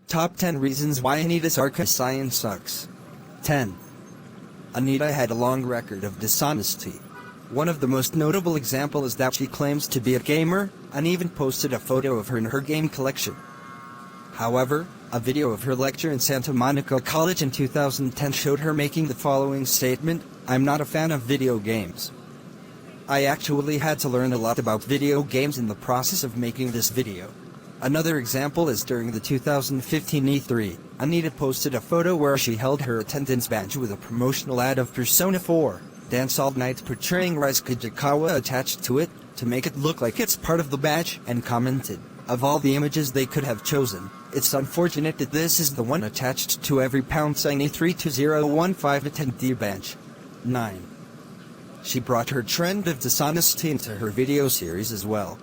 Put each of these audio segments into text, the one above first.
Top 10 reasons why Anita Sarkessian sucks. 10. Anita had a long record of dishonesty. One of the most notable examples is that she claims to be a gamer, and even posted a photo of her in her game collection. However, a video of her lecture in Santa Monica College in 2010 showed her making the following statement: "I'm not a fan of video games. I actually had to learn a lot about video games in the process of making this video." Another example is during the 2015 E3, Anita posted a photo where she held her attendance badge with a promotional ad of Persona 4, Dance All Night portraying Rise Kajikawa attached to it, to make it look like it's part of the badge, and commented, "Of all the images they could have chosen, it's unfortunate that this is the one attached to every # E32015 attendee badge." 9. She brought her trend of dishonesty into her video series as well.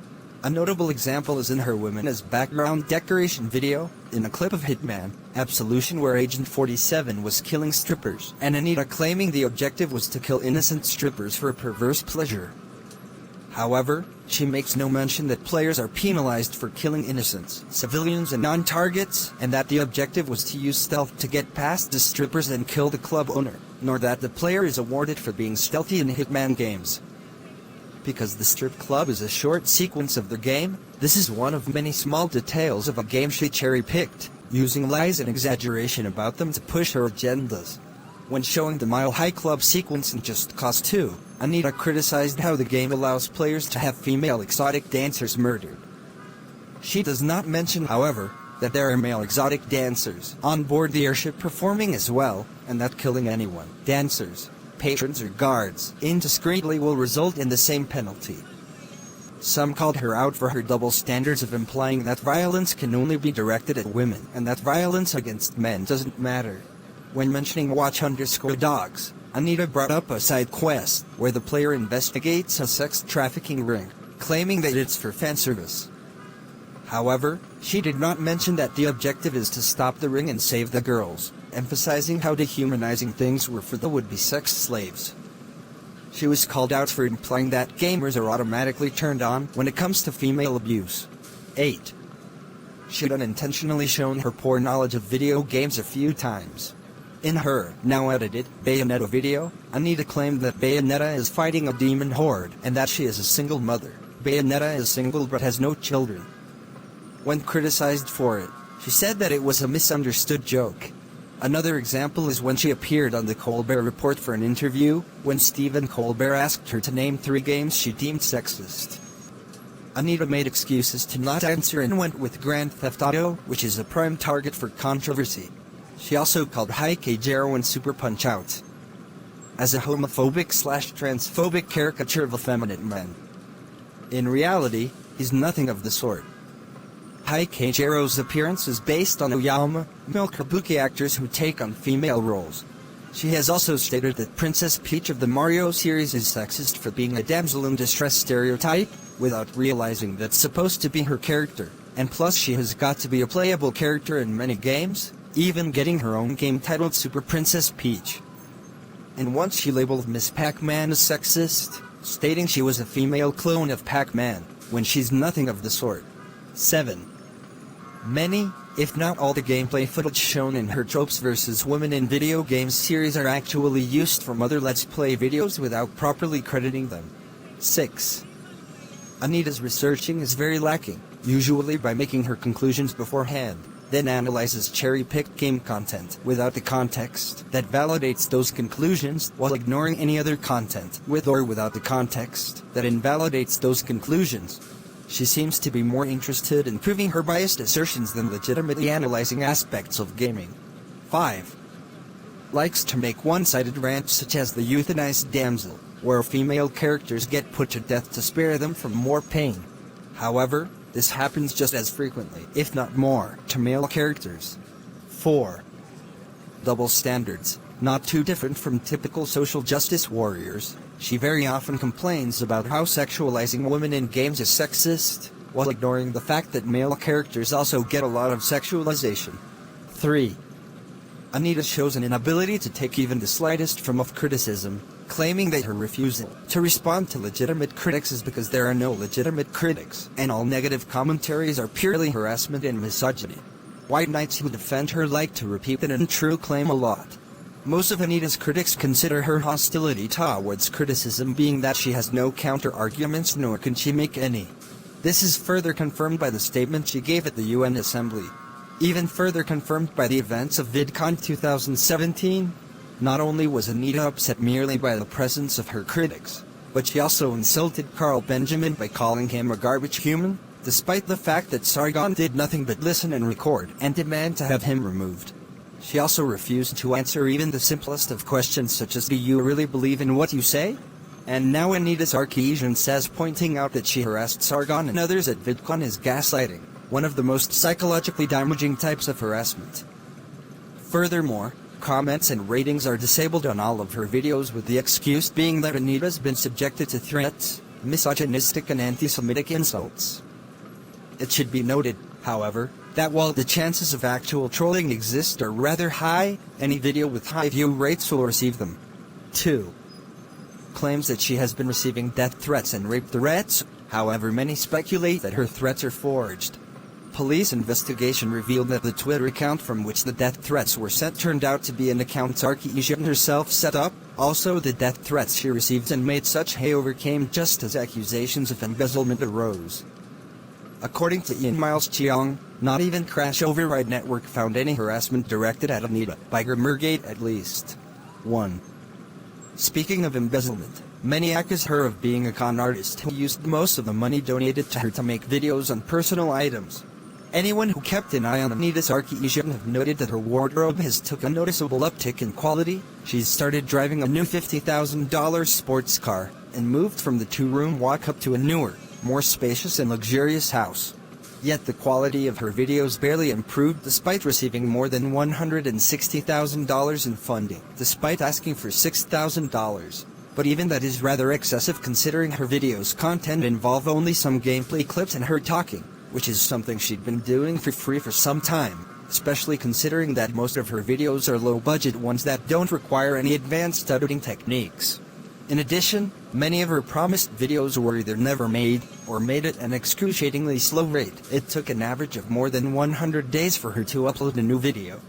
A notable example is in her Women as Background Decoration video, in a clip of Hitman Absolution where Agent 47 was killing strippers, and Anita claiming the objective was to kill innocent strippers for a perverse pleasure. However, she makes no mention that players are penalized for killing innocents, civilians and non-targets, and that the objective was to use stealth to get past the strippers and kill the club owner, nor that the player is awarded for being stealthy in Hitman games. Because the strip club is a short sequence of the game, this is one of many small details of a game she cherry-picked, using lies and exaggeration about them to push her agendas. When showing the Mile High Club sequence in Just Cause 2, Anita criticized how the game allows players to have female exotic dancers murdered. She does not mention, however, that there are male exotic dancers on board the airship performing as well, and that killing anyone, dancers, patrons or guards, indiscreetly will result in the same penalty. Some called her out for her double standards of implying that violence can only be directed at women and that violence against men doesn't matter. When mentioning Watch_Dogs, Anita brought up a side quest where the player investigates a sex trafficking ring, claiming that it's for fanservice. However, she did not mention that the objective is to stop the ring and save the girls, emphasizing how dehumanizing things were for the would-be sex slaves. She was called out for implying that gamers are automatically turned on when it comes to female abuse. 8. She had unintentionally shown her poor knowledge of video games a few times. In her, now edited, Bayonetta video, Anita claimed that Bayonetta is fighting a demon horde and that she is a single mother. Bayonetta is single but has no children. When criticized for it, she said that it was a misunderstood joke. Another example is when she appeared on the Colbert Report for an interview, when Stephen Colbert asked her to name 3 games she deemed sexist. Anita made excuses to not answer and went with Grand Theft Auto, which is a prime target for controversy. She also called Hikajero and Super Punch-Out as a homophobic/transphobic caricature of effeminate men. In reality, he's nothing of the sort. Hikajero's appearance is based on Oyama, male kabuki actors who take on female roles. She has also stated that Princess Peach of the Mario series is sexist for being a damsel in distress stereotype, without realizing that's supposed to be her character, and plus she has got to be a playable character in many games, even getting her own game titled Super Princess Peach. And once she labeled Miss Pac-Man as sexist, stating she was a female clone of Pac-Man, when she's nothing of the sort. 7. Many, if not all the gameplay footage shown in her Tropes vs. Women in Video Games series are actually used from other Let's Play videos without properly crediting them. 6. Anita's researching is very lacking, usually by making her conclusions beforehand, then analyzes cherry-picked game content without the context that validates those conclusions while ignoring any other content with or without the context that invalidates those conclusions. She seems to be more interested in proving her biased assertions than legitimately analyzing aspects of gaming. 5. Likes to make one-sided rants such as the euthanized damsel, where female characters get put to death to spare them from more pain. However, this happens just as frequently, if not more, to male characters. 4. Double standards. Not too different from typical social justice warriors, she very often complains about how sexualizing women in games is sexist, while ignoring the fact that male characters also get a lot of sexualization. 3. Anita shows an inability to take even the slightest form of criticism, claiming that her refusal to respond to legitimate critics is because there are no legitimate critics, and all negative commentaries are purely harassment and misogyny. white knights who defend her like to repeat an untrue claim a lot. Most of Anita's critics consider her hostility towards criticism being that she has no counter-arguments nor can she make any. This is further confirmed by the statement she gave at the UN Assembly. Even further confirmed by the events of VidCon 2017. Not only was Anita upset merely by the presence of her critics, but she also insulted Carl Benjamin by calling him a garbage human, despite the fact that Sargon did nothing but listen and record and demand to have him removed. She also refused to answer even the simplest of questions such as, "Do you really believe in what you say?" And now Anita Sarkessian says, pointing out that she harassed Sargon and others at VidCon is gaslighting, one of the most psychologically damaging types of harassment. Furthermore, comments and ratings are disabled on all of her videos with the excuse being that Anita's been subjected to threats, misogynistic and anti-Semitic insults. It should be noted, however, that while the chances of actual trolling exist are rather high, any video with high view rates will receive them. 2. Claims that she has been receiving death threats and rape threats, however many speculate that her threats are forged. Police investigation revealed that the Twitter account from which the death threats were sent turned out to be an account Sarkessian herself set up. Also, the death threats she received and made such hay over came just as accusations of embezzlement arose. According to Ian Miles Cheong, not even Crash Override Network found any harassment directed at Anita by Gamergate at least. 1. Speaking of embezzlement, many accuse her of being a con artist who used most of the money donated to her to make videos on personal items. Anyone who kept an eye on Anita Sarkessian have noted that her wardrobe has took a noticeable uptick in quality. She's started driving a new $50,000 sports car, and moved from the two-room walk-up to a newer, more spacious and luxurious house. Yet the quality of her videos barely improved despite receiving more than $160,000 in funding, despite asking for $6,000. But even that is rather excessive considering her videos' content involve only some gameplay clips and her talking, which is something she'd been doing for free for some time, especially considering that most of her videos are low-budget ones that don't require any advanced editing techniques. In addition, many of her promised videos were either never made, or made at an excruciatingly slow rate. It took an average of more than 100 days for her to upload a new video.